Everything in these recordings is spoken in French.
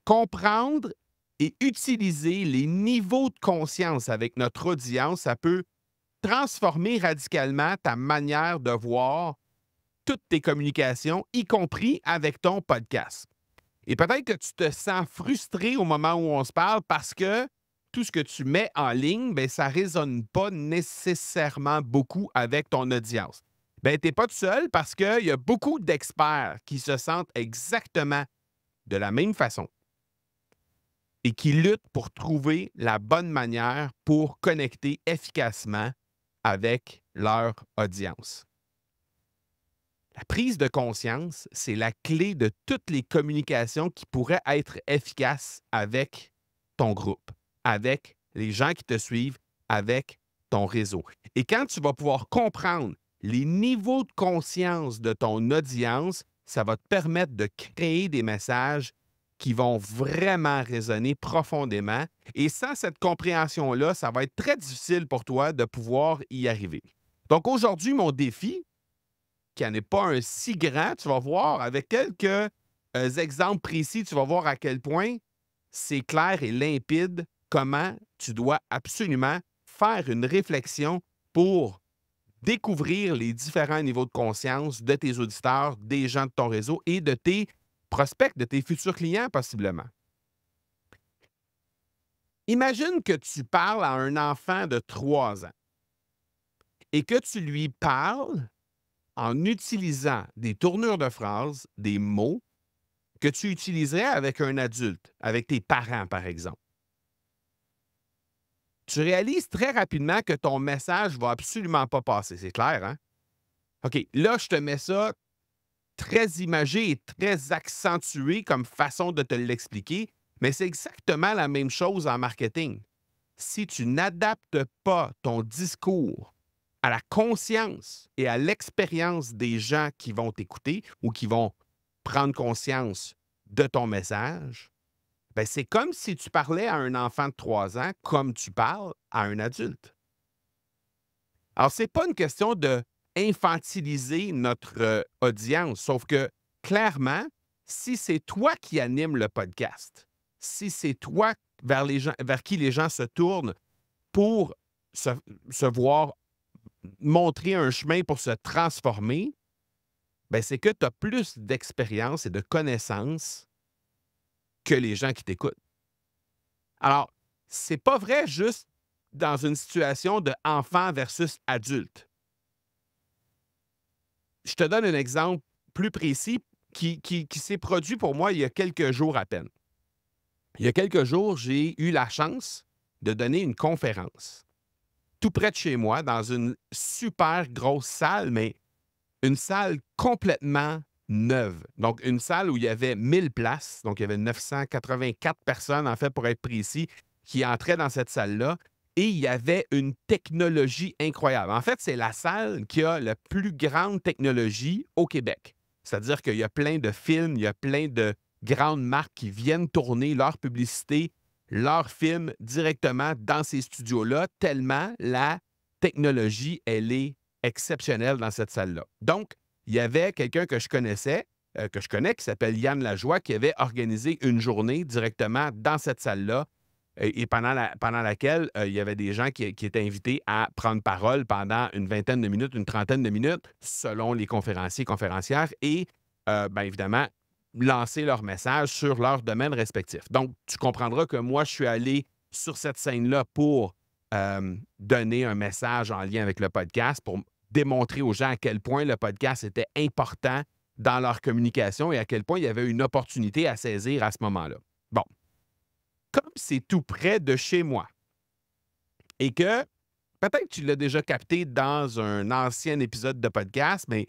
Comprendre et utiliser les niveaux de conscience avec notre audience, ça peut transformer radicalement ta manière de voir toutes tes communications, y compris avec ton podcast. Et peut-être que tu te sens frustré au moment où on se parle parce que tout ce que tu mets en ligne, ben, ça ne résonne pas nécessairement beaucoup avec ton audience. Ben, tu n'es pas tout seul parce qu'il y a beaucoup d'experts qui se sentent exactement de la même façon et qui luttent pour trouver la bonne manière pour connecter efficacement avec leur audience. La prise de conscience, c'est la clé de toutes les communications qui pourraient être efficaces avec ton groupe, avec les gens qui te suivent, avec ton réseau. Et quand tu vas pouvoir comprendre les niveaux de conscience de ton audience, ça va te permettre de créer des messages qui vont vraiment résonner profondément. Et sans cette compréhension-là, ça va être très difficile pour toi de pouvoir y arriver. Donc aujourd'hui, mon défi, qui n'en est pas un si grand, tu vas voir, avec quelques exemples précis, tu vas voir à quel point c'est clair et limpide comment tu dois absolument faire une réflexion pour découvrir les différents niveaux de conscience de tes auditeurs, des gens de ton réseau et de tes prospects, de tes futurs clients possiblement. Imagine que tu parles à un enfant de 3 ans et que tu lui parles en utilisant des tournures de phrases, des mots que tu utiliserais avec un adulte, avec tes parents, par exemple. Tu réalises très rapidement que ton message ne va absolument pas passer. C'est clair, hein? OK, là, je te mets ça très imagé et très accentué comme façon de te l'expliquer, mais c'est exactement la même chose en marketing. Si tu n'adaptes pas ton discours à la conscience et à l'expérience des gens qui vont t'écouter ou qui vont prendre conscience de ton message, ben c'est comme si tu parlais à un enfant de 3 ans comme tu parles à un adulte. Alors, ce n'est pas une question de infantiliser notre audience, sauf que clairement, si c'est toi qui anime le podcast, si c'est toi vers, les gens, vers qui les gens se tournent pour se, se voir montrer un chemin pour se transformer, ben c'est que tu as plus d'expérience et de connaissances que les gens qui t'écoutent. Alors, c'est pas vrai juste dans une situation de enfant versus adulte. Je te donne un exemple plus précis qui s'est produit pour moi il y a quelques jours à peine. Il y a quelques jours, j'ai eu la chance de donner une conférence tout près de chez moi, dans une super grosse salle, mais une salle complètement neuve. Donc, une salle où il y avait 1000 places, donc il y avait 984 personnes, en fait, pour être précis, qui entraient dans cette salle-là, et il y avait une technologie incroyable. En fait, c'est la salle qui a la plus grande technologie au Québec. C'est-à-dire qu'il y a plein de films, il y a plein de grandes marques qui viennent tourner leur publicité, leurs films directement dans ces studios-là, tellement la technologie, elle est exceptionnelle dans cette salle-là. Donc, il y avait quelqu'un que je connaissais, que je connais, qui s'appelle Yann Lajoie, qui avait organisé une journée directement dans cette salle-là et pendant laquelle il y avait des gens qui étaient invités à prendre parole pendant une vingtaine de minutes, une trentaine de minutes, selon les conférenciers et conférencières, et bien évidemment, lancer leur message sur leur domaine respectif. Donc, tu comprendras que moi, je suis allé sur cette scène-là pour donner un message en lien avec le podcast, pour démontrer aux gens à quel point le podcast était important dans leur communication et à quel point il y avait une opportunité à saisir à ce moment-là. Bon, comme c'est tout près de chez moi et que peut-être tu l'as déjà capté dans un ancien épisode de podcast, mais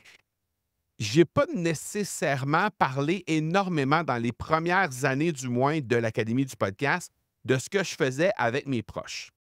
j'ai pas nécessairement parlé énormément dans les premières années du moins de l'Académie du podcast de ce que je faisais avec mes proches.